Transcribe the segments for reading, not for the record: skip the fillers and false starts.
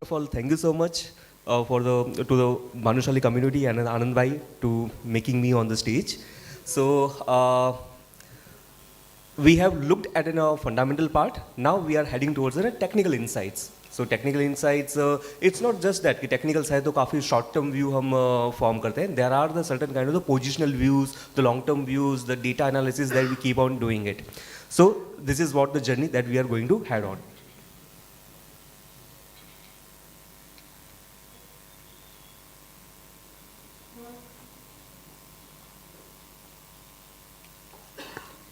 of all, thank you so much for the Manushali community and Anand Bhai to making me on the stage. So we have looked at a fundamental part. Now we are heading towards the technical insights. So technical insights, it's not just that कि technicals है तो काफ़ी short term view हम form करते हैं. There are the certain kind of the positional views, the long term views, the data analysis that we keep on doing it. So this is what the journey that we are going to head on.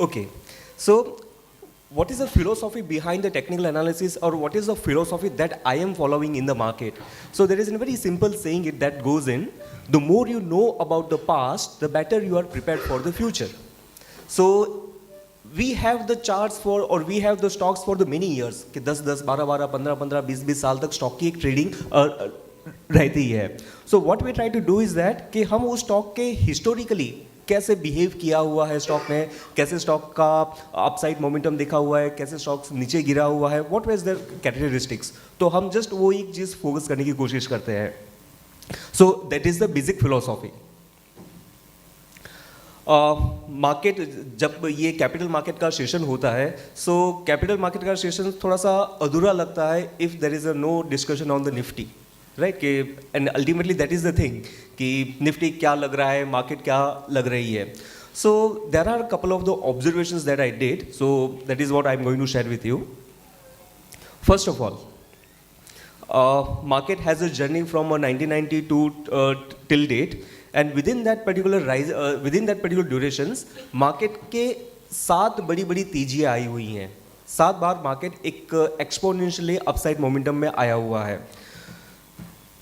Okay, so what is the philosophy behind the technical analysis, or what is the philosophy that I am following in the market? So there is a very simple saying it that goes in, the more you know about the past, the better you are prepared for the future. So we have the charts for, or we have the stocks for the many years कि 10-10, 12-12, 15-15, 20-20 साल तक stock की एक trading रहती है. So what we try to do is that कि हम उस स्टॉक के हिस्टोरिकली कैसे बिहेव किया हुआ है स्टॉक ने, कैसे स्टॉक का अपसाइड मोमेंटम देखा हुआ है, कैसे स्टॉक नीचे गिरा हुआ है, व्हाट वाज देयर कैरेक्टरिस्टिक्स. तो हम जस्ट वो एक चीज़ फोकस करने की कोशिश करते हैं. So that is the basic philosophy. Market जब ये कैपिटल मार्केट का सेशन होता है, सो कैपिटल मार्केट का सेशन थोड़ा सा अधूरा लगता है if there is a no discussion on the Nifty, right. कि and ultimately that is the thing कि निफ्टी क्या लग रहा है, मार्केट क्या लग रही है. So there are couple of the observations that I did, so that is what I am going to share with you. First of all, market has a journey from 1992 till date, and within that particular rise, within that particular durations, market के 7 बड़ी तेजियाँ आई हुई हैं. 7 बार market एक exponentially upside momentum में आया हुआ है.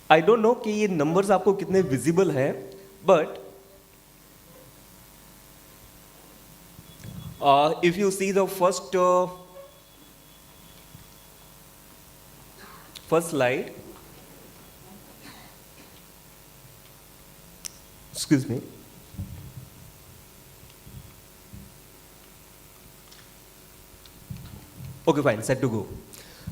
I don't know कि ये नंबर्स आपको कितने विजिबल हैं, but if you see the first slide, excuse me. Okay, fine, set to go.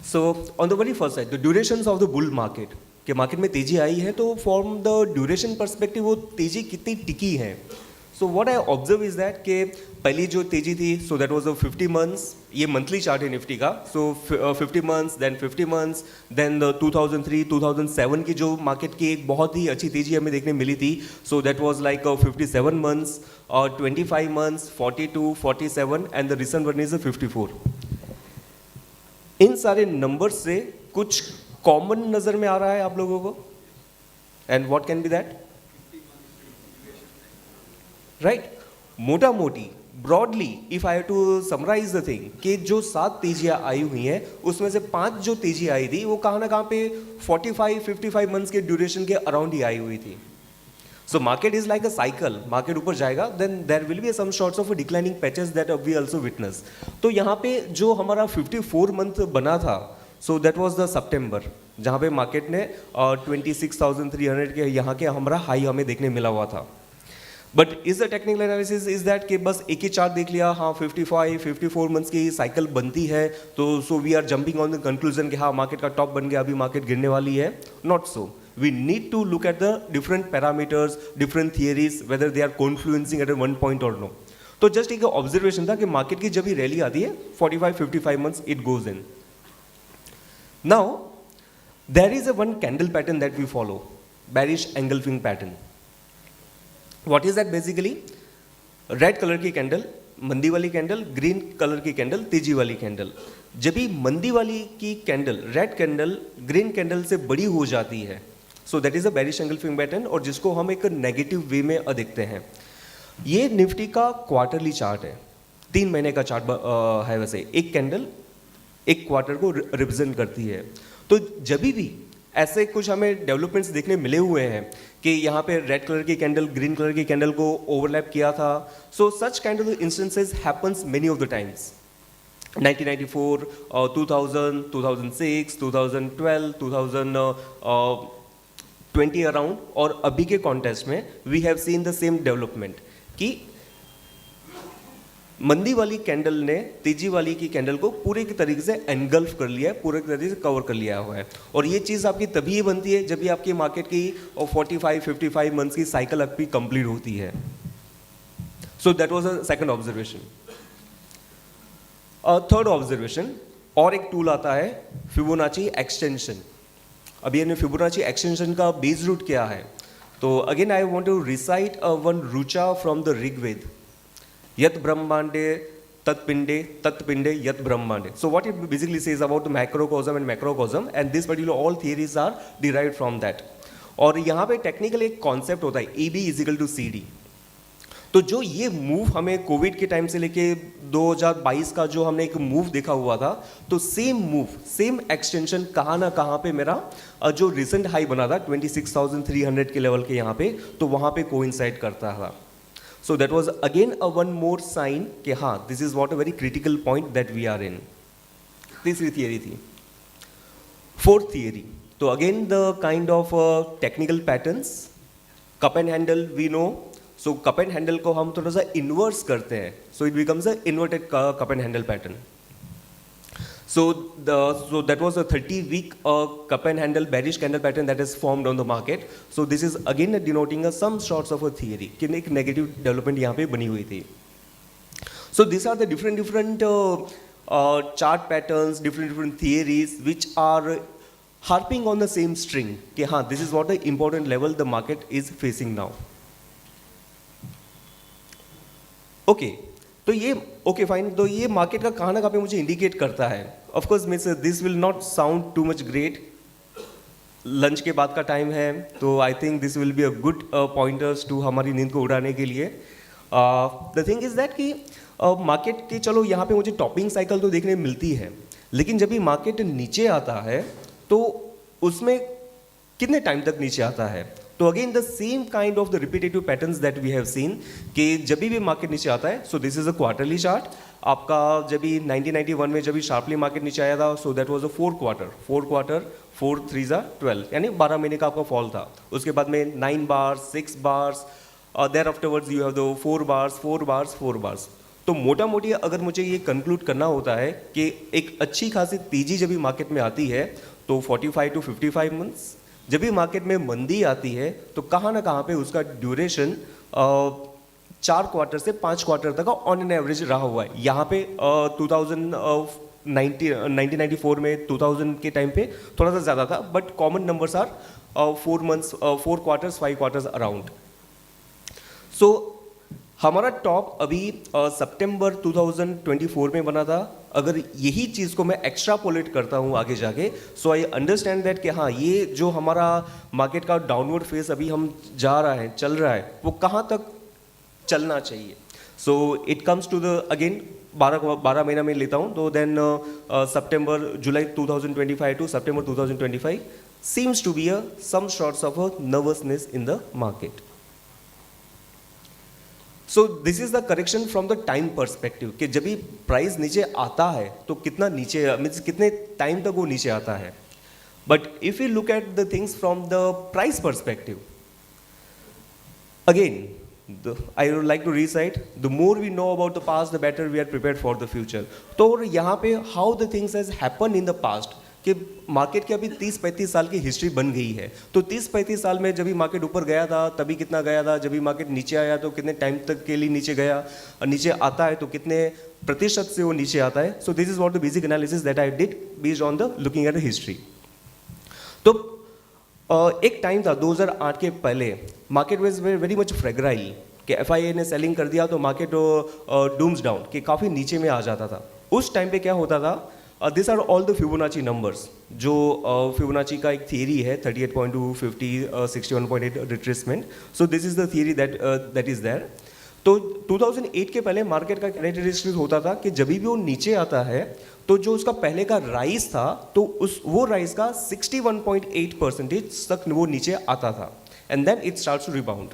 So on the very first side, the durations of the bull market. कि market में तेजी आई है तो फ्रॉम द ड्यूरेशन परस्पेक्टिव वो तेजी कितनी टिकी है. So what I observe is that कि पहली जो तेजी थी, सो दैट वाज 50 मंथ्स. ये मंथली चार्ट है निफ्टी का. सो 50 मंथ्स, देन 50 मंथ्स, देन 2003 2007 की जो मार्केट की एक बहुत ही अच्छी तेजी हमें देखने मिली थी. So that was like 57 months और 25 months, 42, 47 and the recent one is 54. इन सारे नंबर्स से कुछ कॉमन नजर में आ रहा है आप लोगों को, and what can be that, right. मोटा मोटी broadly if I have to summarise the thing कि जो 7 तेजियां आई हुई हैं उसमें से 5 जो तेजी आई थी वो कहाँ ना कहाँ पे 45-55 मंथ्स के ड्यूरेशन के अराउंड ही आई हुई थी. So market is like a cycle. Market ऊपर जाएगा, then there will be some shorts of declining patches that we also witness. तो यहाँ पे जो हमारा 54 मंथ बना था, so that was the September, जहाँ पे मार्केट ने 26,300 के यहाँ के हमारा हाई हमें देखने मिला हुआ था. But is the technical analysis is that कि बस एक ही चार्ट देख लिया, हाँ 55-54 मंथ्स की साइकिल बनती है तो so we are jumping on the conclusion कि हाँ मार्केट का टॉप बन गया, अभी मार्केट गिरने वाली है. Not so. We need to look at the different parameters, different theories, whether they are confluencing at one point और नो. तो जस्ट एक ऑब्जर्वेशन था कि मार्केट की जब ही रैली आती है 45-55 months it goes in. Now, there is a one candle pattern that we follow, bearish engulfing pattern. What is that basically? Red color की कैंडल, मंदी वाली कैंडल, ग्रीन कलर की कैंडल, तेजी वाली कैंडल. जब भी मंदी वाली की candle, red candle green candle से बड़ी हो जाती है, so that is a bearish engulfing pattern, और जिसको हम एक नेगेटिव वे में देखते हैं. ये निफ्टी का क्वार्टरली चार्ट है, 3 महीने का चार्ट है. वैसे एक कैंडल एक क्वार्टर को रिप्रेजेंट करती है. तो जब भी ऐसे कुछ हमें डेवलपमेंट्स देखने मिले हुए हैं कि यहाँ पे रेड कलर की कैंडल ग्रीन कलर की कैंडल को ओवरलैप किया था, so such kind of instances happens many of the times. 1994, 2000, 2006, 2012, 2020 around, और अभी के कॉन्टेस्ट में we have seen the same development कि मंदी वाली कैंडल ने तेजी वाली की कैंडल को पूरे की तरीके से एनगल्फ कर लिया है, पूरे तरीके से कवर कर लिया हुआ है। और ये चीज़ आपकी तभी ही बनती है जब भी आपकी मार्केट की 45-55 मंथ्स की साइकिल आपकी कंप्लीट होती है। So that was a second observation. Third observation, और एक टूल आता है फिबोनाची एक्सटेंशन। अब ये फिबोनाची एक्सटेंशन का बेस रूट क्या है? तो again I want to recite one रुचा फ्रॉम द ऋग्वेद, यत ब्रह्मांडे तत्पिंडे तत्पिंडे यत ब्रह्मांडे. So what it basically says about the macrocosm and macrocosm, and this particular all theories are derived from that. और यहाँ पे टेक्निकल एक कॉन्सेप्ट होता है AB = CD. तो जो ये मूव हमें कोविड के टाइम से लेके 2022 का जो हमने एक मूव देखा हुआ था, तो सेम मूव, सेम एक्सटेंशन कहाँ ना कहाँ पे मेरा जो रिसेंट हाई बना था 26,300 के लेवल के यहाँ पे, तो वहाँ पे कोइंसाइड करता था. So that was again a one more sign कि हाँ, this is what a very critical point that we are in. तीसरी थियरी थी. फोर्थ थियरी, तो again the kind of technical patterns. Cup and handle we know, so cup and handle को हम थोड़ा सा inverse करते हैं, so it becomes a inverted cup and handle pattern. So that was a 30-week cup and handle bearish candle pattern that is formed on the market. So this is again denoting some sorts of a theory कि एक negative development यहाँ पे बनी हुई थी. So these are the different chart patterns, different theories which are harping on the same string कि हाँ, this is what the important level the market is facing now. Okay. तो ये ओके फाइन, तो ये मार्केट का कहाँ ना कहाँ पे मुझे इंडिकेट करता है. Of course means this will not sound too much great. Lunch के बाद का टाइम है, तो I think this will be a good pointers to हमारी नींद को उड़ाने के लिए. द थिंग इज दैट कि मार्केट के चलो यहाँ पे मुझे टॉपिंग साइकिल तो देखने मिलती है, लेकिन जब भी मार्केट नीचे आता है तो उसमें कितने टाइम तक नीचे आता है. तो again the same kind of the repetitive patterns that we have seen कि जब भी मार्केट नीचे आता है, so this is a quarterly chart. आपका जब भी 1991 में जब भी शार्पली मार्केट नीचे आया था, so that was a 4 quarter 4 3 12, यानी 12 महीने का आपका फॉल था. उसके बाद में 9 bars, 6 bars, there afterwards you have the 4 bars. तो मोटा मोटी अगर मुझे ये कंक्लूड करना होता है कि एक अच्छी खासी तेजी जब भी मार्केट में आती है तो 45 to 55 मंथ्स. जब भी मार्केट में मंदी आती है तो कहाँ ना कहाँ पे उसका ड्यूरेशन 4 क्वार्टर से 5 क्वार्टर तक का ऑन एन एवरेज रहा हुआ है. यहाँ पे 1994 में 2000 के टाइम पे थोड़ा सा ज़्यादा था, but common numbers are 4 quarters 5 quarters around. So हमारा टॉप अभी सितंबर 2024 में बना था. अगर यही चीज़ को मैं एक्स्ट्रापोलेट करता हूँ आगे जाके, सो आई अंडरस्टैंड दैट कि हाँ, ये जो हमारा मार्केट का डाउनवर्ड फेस अभी हम जा रहा है, चल रहा है, वो कहाँ तक चलना चाहिए. So it comes to the again 12 महीना में लेता हूँ, तो then July 2025 to September 2025 seems to be some sorts of nervousness in the market. So this is the correction from the time perspective कि जब भी प्राइस नीचे आता है तो कितना नीचे, मीन्स कितने टाइम तक वो नीचे आता है. But if you look at the things from the price perspective, again I would like to recite, the more we know about the past the better we are prepared for the future. तो यहाँ पे how the things has happen in the past कि मार्केट की अभी 30-35 साल की history बन गई है. तो 30-35 साल में जब भी मार्केट ऊपर गया था तभी कितना गया था, जब भी मार्केट नीचे आया तो कितने टाइम तक के लिए नीचे गया, और नीचे आता है तो कितने प्रतिशत से वो नीचे आता है. So this is what the basic analysis that I did based on the looking at the history. तो एक टाइम था 2008 के पहले, मार्केट वाज वेरी मच फ्रेगराइल कि FIA ने सेलिंग कर दिया तो मार्केट डूम्स डाउन कि काफ़ी नीचे में आ जाता था. उस टाइम पे क्या होता था, this are all the Fibonacci numbers. जो फिबोनाची का एक थियरी है 38.2, 50, 61.8 retracement. So this is the theory that is there. तो 2008 के पहले मार्केट का कैरेक्टरिस्टिक होता था कि जब भी वो नीचे आता है तो जो उसका पहले का राइज था, तो वो राइज का 61.8% तक वो नीचे आता था, and then it starts to rebound.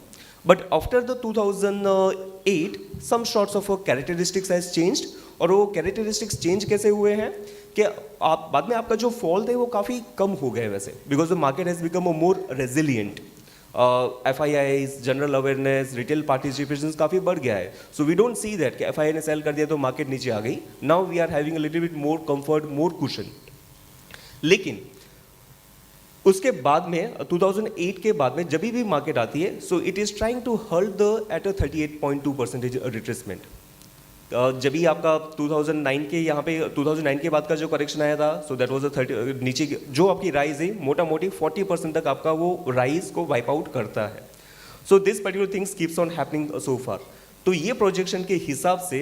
But after the 2008 some sorts of characteristics has changed. और वो कैरेक्टरिस्टिक्स चेंज कैसे हुए हैं कि आप बाद में आपका जो फॉल थे वो काफ़ी कम हो गए वैसे, because the market has become a more resilient. FIIs, general awareness, retail participation काफ़ी बढ़ गया है. So we don't see that कि FII ने सेल कर दिया तो मार्केट नीचे आ गई. Now we are having a little bit more comfort, more cushion. लेकिन उसके बाद में 2008 के बाद में जब भी मार्केट आती है, so it is trying to hold the at a 38.2% retracement. जब भी आपका 2009 के यहाँ पे 2009 के बाद का जो करेक्शन आया था, सो दैट वाज अ 30 नीचे जो आपकी राइज है मोटा मोटी 40% तक आपका वो राइज को वाइप आउट करता है. So this particular things keeps on happening so far. तो ये प्रोजेक्शन के हिसाब से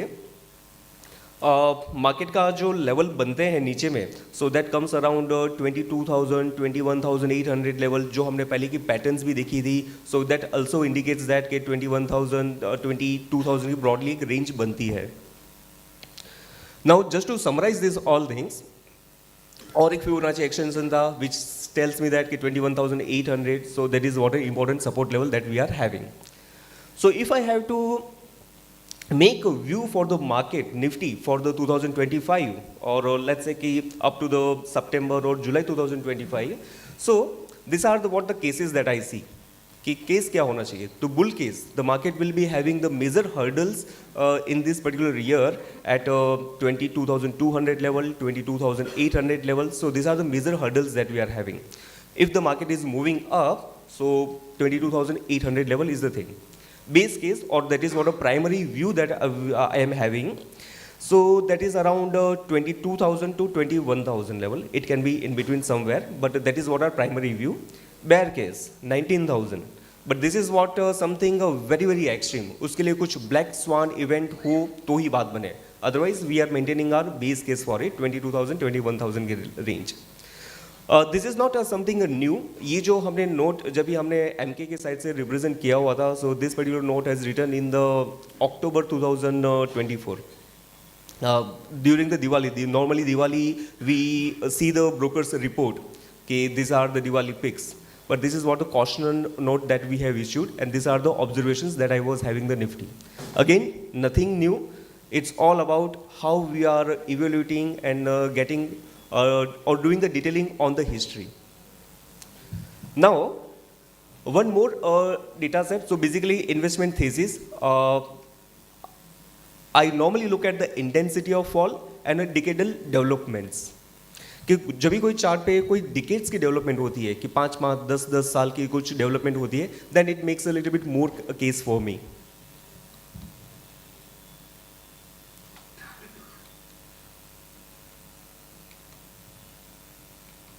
मार्केट का जो लेवल बनते हैं नीचे में, so that comes around 22,000 21,800 level, जो हमने पहले की पैटर्न्स भी देखी थी. So that also indicates that कि 21,000 22,000 की ब्रॉडली एक रेंज बनती है. Now just to summarise this all things, और एक फिबोनाची एक्सटेंशन था विच टेल्स मी दैट कि 21,800, so that is what a important support level that we are having. So if I have to make a view for the market nifty for the 2025 or let's say ki up to the September or July 2025, so these are the what the cases that I see कि case क्या होना चाहिए. तो bull case, the market will be having the major hurdles in this particular year at 22,200 level, 22,800 level. So this are the major hurdles that we are having. If the market is moving up, so 22,800 level is the thing. Base case, or that is what a primary view that I am having. So that is around 22,000 to 21,000 level. It can be in between somewhere, but that is what our primary view. Bear case 19,000. But this is what something very very extreme. उसके लिए कुछ black swan event हो तो ही बात बने. Otherwise we are maintaining our base case for it 22,000 21,000 के range. This is not something new. ये जो हमने नोट जब भी हमने MK के साइड से रिप्रेजेंट किया हुआ था, so this particular note has written in the October 2024 during the Diwali. Normally Diwali we see the brokers report कि this are the Diwali picks, but this is what the cautionary note that we have issued, and these are the observations that I was having the Nifty. Again, nothing new. It's all about how we are evaluating and getting or doing the detailing on the history. Now, one more data set. So basically, investment thesis. I normally look at the intensity of fall and decadal developments. कि जब भी कोई chart पे कोई decades की development होती है कि 5 माह 10 साल की कुछ डेवलपमेंट होती है, then it makes a little bit more case for me.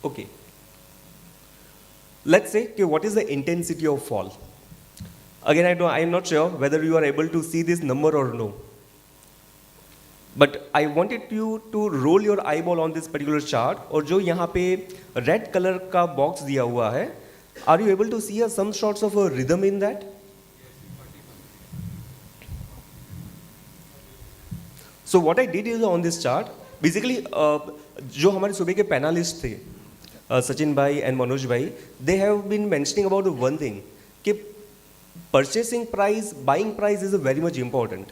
Okay, let's say okay, what is the intensity of fall? Again, I am not sure whether you are able to see this number or no, but I wanted you to roll your eyeball on this particular chart. और जो यहाँ पे red color का box दिया हुआ है, are you able to see some sorts of a rhythm in that? So what I did is on this chart, basically जो हमारे सुबह के पैनलिस्ट थे, Sachin bhai and Manoj bhai, they have been mentioning about one thing कि purchasing price, buying price is very much important,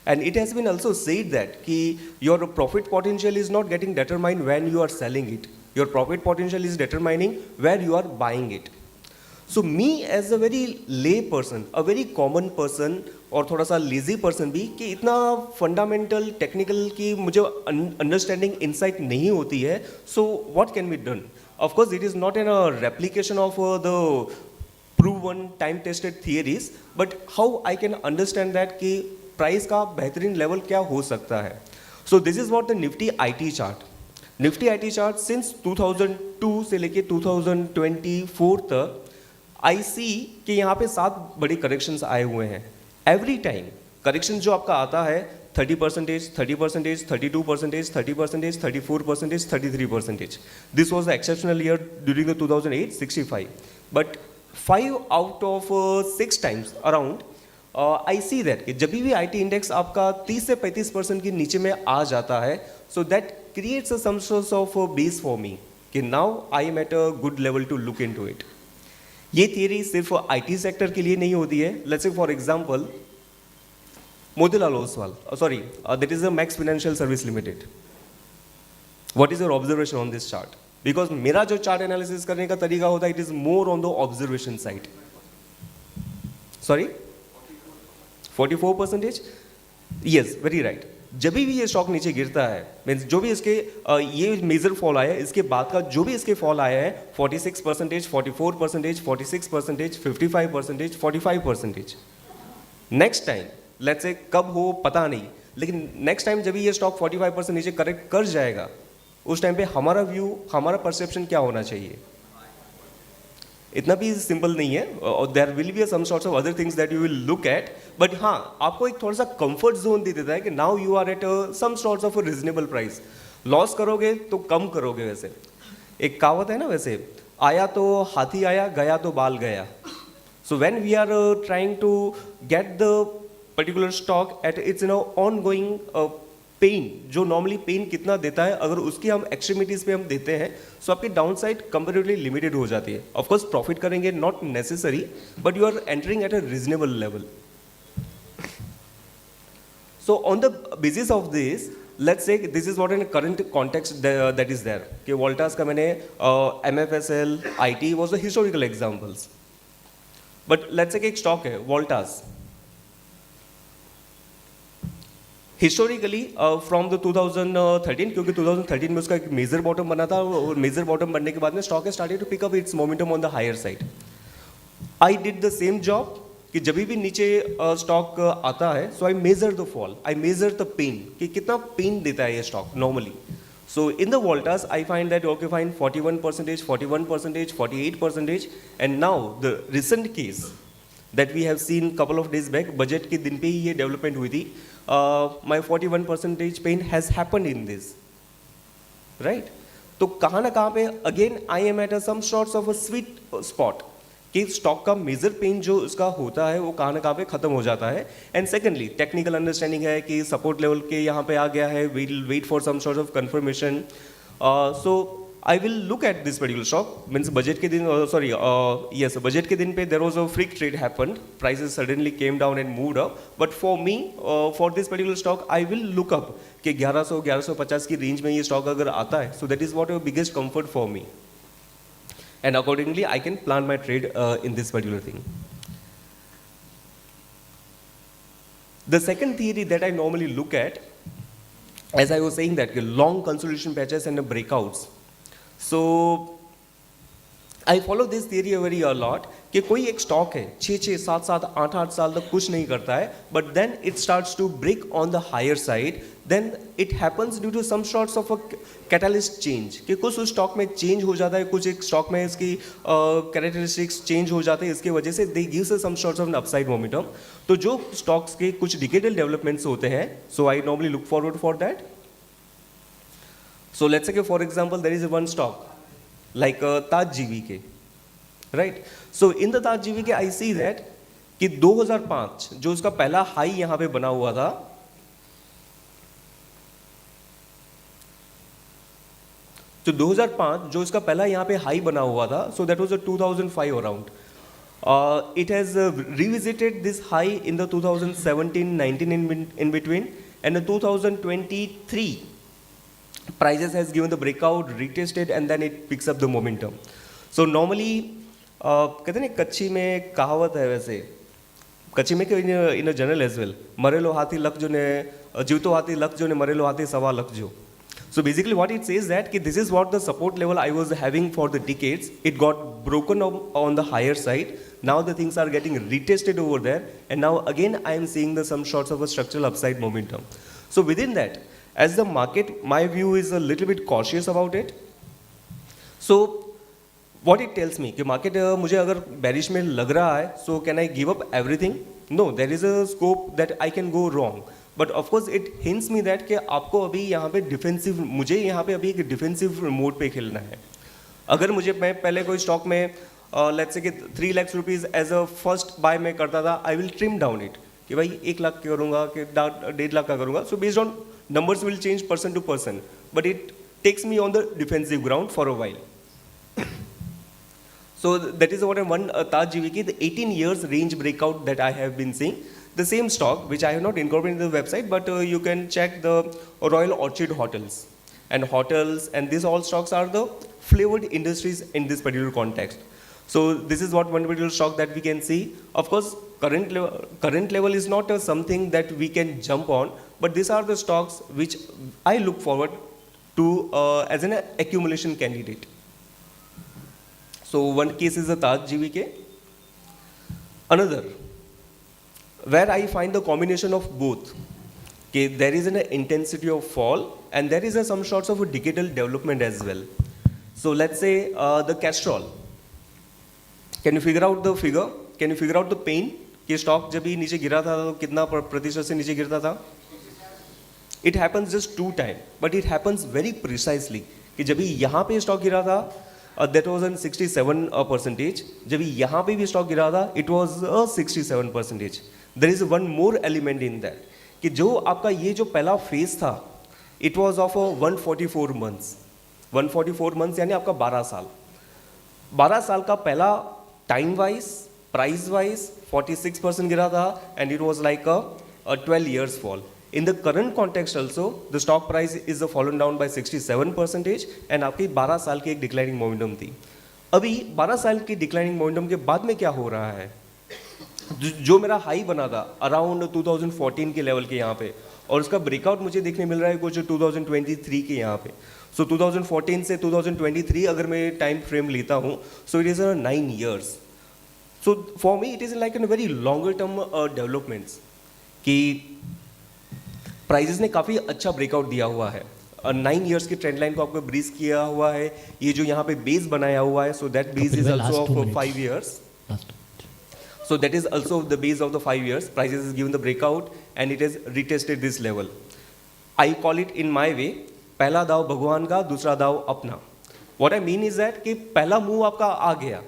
and it has been also said that कि your profit potential is not getting determined when you are selling it. Your profit potential is determining where you are buying it. So me as a very lay person, a very common person और थोड़ा सा lazy person भी कि इतना fundamental technical की मुझे understanding insight नहीं होती है. So what can be done? Of course it is not an replication of the proven time tested theories, but how I can understand that कि प्राइस का बेहतरीन लेवल क्या हो सकता है. So this is what the Nifty IT chart. Nifty IT chart since 2002 से लेके 2024 तक आई सी कि यहाँ पे 7 बड़े करेक्शंस आए हुए हैं. एवरी टाइम करेक्शन जो आपका आता है 30%, 30%, 32%, 30%, 34%, 33%. This was the exceptional year during the 2008, 65. But 5 out of 6 times around, I see that कि जब भी IT इंडेक्स आपका 30 से 35% के नीचे में आ जाता है, so that creates some sort of base for me कि now I am at a good level to look into it. ये थियरी सिर्फ IT सेक्टर के लिए नहीं होती है. Let's say for example Motilal Oswal, sorry that is a max financial service limited. What is your observation on this chart? Because मेरा जो chart analysis करने का तरीका होता है, it is more on the observation side. Sorry 44%, yes very right. जब भी ये स्टॉक नीचे गिरता है, मीन्स जो भी इसके ये मेजर फॉल आया है, इसके बाद का जो भी इसके फॉल आया है 46%, 44%, 46%, 55%, 45%। नेक्स्ट टाइम लेट्स से कब हो पता नहीं, लेकिन नेक्स्ट टाइम जब भी ये स्टॉक 45% नीचे करेक्ट कर जाएगा, उस टाइम पे हमारा व्यू, हमारा परसेप्शन क्या होना चाहिए? इतना भी सिंपल नहीं है, और there will be some sorts of other things that you will look at, but हाँ आपको एक थोड़ा सा कंफर्ट जोन दे देता है कि now you are at some sorts of a reasonable price. Loss करोगे तो कम करोगे। वैसे एक कहावत है ना, वैसे आया तो हाथी आया, गया तो बाल गया। So when we are trying to get the particular stock at its on going pain, जो नॉर्मली पेन कितना देता है, अगर उसकी हम एक्सट्रीमिटीज पे हम देते हैं, सो आपकी डाउन साइड कंपेरेटिवली लिमिटेड हो जाती है। ऑफकोर्स प्रॉफिट करेंगे, not necessary, but you are entering at a reasonable level. So on the basis of this, let's say this is what in current context that is there, कि वोल्टास का मैंने MFSL, IT was the historical examples. But let's say एक stock है Voltas, historically from the 2013, क्योंकि 2013 में उसका एक major bottom बना था, और मेजर बॉटम बनने के बाद में स्टॉक है started to pick up its momentum on the higher side. I did the same job कि जब भी नीचे स्टॉक आता है, so I measure the fall, I measure the pain, कि कितना पेन देता है ये stock normally. So in the Voltas I find that okay fine 41%, 41%, 48%, and now the recent case that we have seen couple of days back, budget के दिन पे ही ये development हुई थी। My 41% pain has happened in this, right? तो कहाँ ना कहाँ पे again I am at some sorts of a sweet spot, कि स्टॉक का मेजर पेन जो उसका होता है वो कहाँ ना कहाँ पे खत्म हो जाता है। एंड सेकेंडली टेक्निकल अंडरस्टैंडिंग है कि सपोर्ट लेवल के यहाँ पे आ गया है, we'll wait for some sort of confirmation. So I will look at this particular stock, means budget के दिन, yes, budget के दिन पे there was a freak trade happened, prices suddenly came down and moved up, but for me, for this particular stock, I will look up कि 1100-1150 की range में ये stock अगर आता है, so that is what your biggest comfort for me, and accordingly I can plan my trade in this particular thing. The second theory that I normally look at, as I was saying that long consolidation patches and breakouts. So I follow this theory very a lot, कि कोई एक stock है 6-6, 7-7, 8-8 साल तक कुछ नहीं करता है, but then it starts to break on the higher side, then it happens due to some sorts of a catalyst change, कि कुछ उस स्टॉक में चेंज हो जाता है, कुछ एक स्टॉक में इसकी कैरेक्टरिस्टिक्स चेंज हो जाते हैं, इसके वजह से they gives us some sorts of an upside momentum। तो जो स्टॉक्स के कुछ डिकेडल डेवलपमेंट्स होते हैं, so I normally look forward for that. So let's say for example there is one stock like Taj GVK, right? So in the Taj GVK I see that कि 2005 जो उसका पहला high यहाँ पे बना हुआ था, तो 2005 जो इसका पहला यहाँ पे हाई बना हुआ था, so that was a 2005 around. It has revisited this high in the 2017-19 in between, and the 2023 prices has given the breakout, retested, and then it picks up the momentum. So normally कहते हैं ना कच्ची में कहावत है, वैसे कच्ची में इन अ जनरल एज वेल, मरेलो हाथी लख जो ने जीवतो हाथी लख जो ने मरेलो हाथी सवा लख जो. So basically what it says that this is what the support level I was having for the decades. It got broken on the higher side. Now the things are getting retested over there, and now again I am seeing some sorts of a structural upside momentum. So within that, as the market, my view is a little bit cautious about it. So what it tells me कि market मुझे अगर bearish में लग रहा है, so can I give up everything? No, there is a scope that I can go wrong. But of course it hints me that कि आपको अभी यहाँ पे डिफेंसिव, मुझे यहाँ पे अभी एक डिफेंसिव मोड पे खेलना है. अगर मुझे मैं पहले कोई स्टॉक में लेट्स से कि 3 lakh rupees as a first buy में करता था, I will trim down it कि भाई 1 लाख करूँगा कि 1.5 लाख का करूँगा. So based on numbers will change person to person, but it takes me on the defensive ground for a while. So that is what one Taj GVK, the 18 years range breakout that I have been seeing. The same stock, which I have not incorporated in the website, but you can check the Royal Orchid Hotels. And hotels and these all stocks are the flavored industries in this particular context. So this is what one particular stock that we can see. Of course, current level is not something that we can jump on, but these are the stocks which I look forward to as an accumulation candidate. So one case is the Taj GVK. Another, where I find the combination of both. Okay, there is an intensity of fall and there is some sorts of a decadal development as well. So let's say the Castrol. Can you figure out the figure? Can you figure out the pain? कि stock जब भी नीचे गिरा था तो कितना प्रतिशत से नीचे गिरता था? It happens just 2 times, but it happens very precisely. कि जब भी यहाँ पे स्टॉक गिरा था, that was on 67%. जब भी यहाँ पे भी स्टॉक गिरा था, it was 67%. There is one more element in that. कि जो आपका ये जो पहला फेज था, it was of 144 months. 144 months यानी आपका 12 साल. 12 साल का पहला टाइम वाइज, प्राइस वाइज 46% गिरा था and it was like a 12 years fall. In the current context also, the stock price is fallen down by 67% and आपकी 12 साल की एक डिक्लाइनिंग मोमेंटम थी. अभी 12 साल की डिक्लाइनिंग मोमेंटम के बाद में क्या हो रहा है? जो मेरा हाई बना था अराउंड 2014 के लेवल के यहाँ पे, और उसका ब्रेकआउट मुझे देखने मिल रहा है कुछ 2023 के यहाँ पे. सो 2014 से 2023 अगर मैं टाइम फ्रेम लेता हूँ, so it is 9 years. So for me it is like an very longer term developments कि प्राइजेस ने काफ़ी अच्छा ब्रेकआउट दिया हुआ है. 9 years की ट्रेंड लाइन को आपको ब्रीज किया हुआ है. ये जो यहाँ पे बेस बनाया हुआ है, so that base is also of 5 years. So that is also the base of the 5 years. Prices is given the breakout and it has retested this level. I call it in my way, पहला दाव भगवान का, दूसरा दाव अपना. What I mean is that कि पहला move आपका आ गया.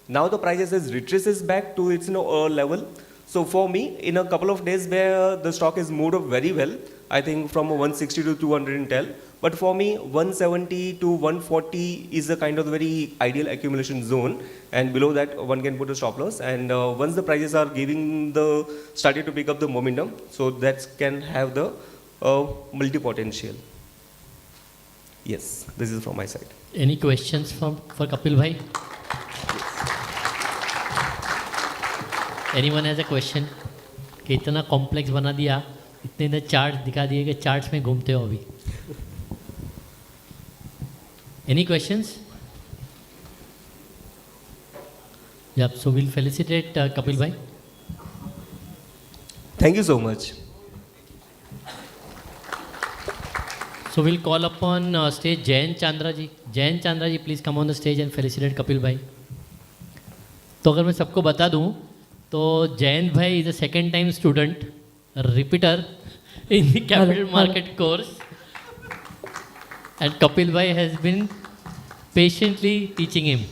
Now the prices is retraces back to its level. So for me, in a couple of days where the stock is moved up very well, I think from 160 to 210. But for me, 170 to 140 is a kind of very ideal accumulation zone, and below that one can put a stop loss. And once the prices are started to pick up the momentum, so that can have the multi-potential. Yes, this is from my side. Any questions for Kapil bhai? Anyone has a question? कि इतना complex बना दिया, इतने chart दिखा दिए कि charts में घूमते हो अभी. Any questions? Yeah, so we'll felicitate Kapil bhai. Thank you so much. So we'll call upon stage Jayan Chandra ji. Jayan Chandra ji, please come on the stage and felicitate Kapil bhai. तो अगर मैं सबको बता दूं तो जयंत भाई is a second time student, repeater in the capital market course, and Kapil bhai has been patiently teaching him.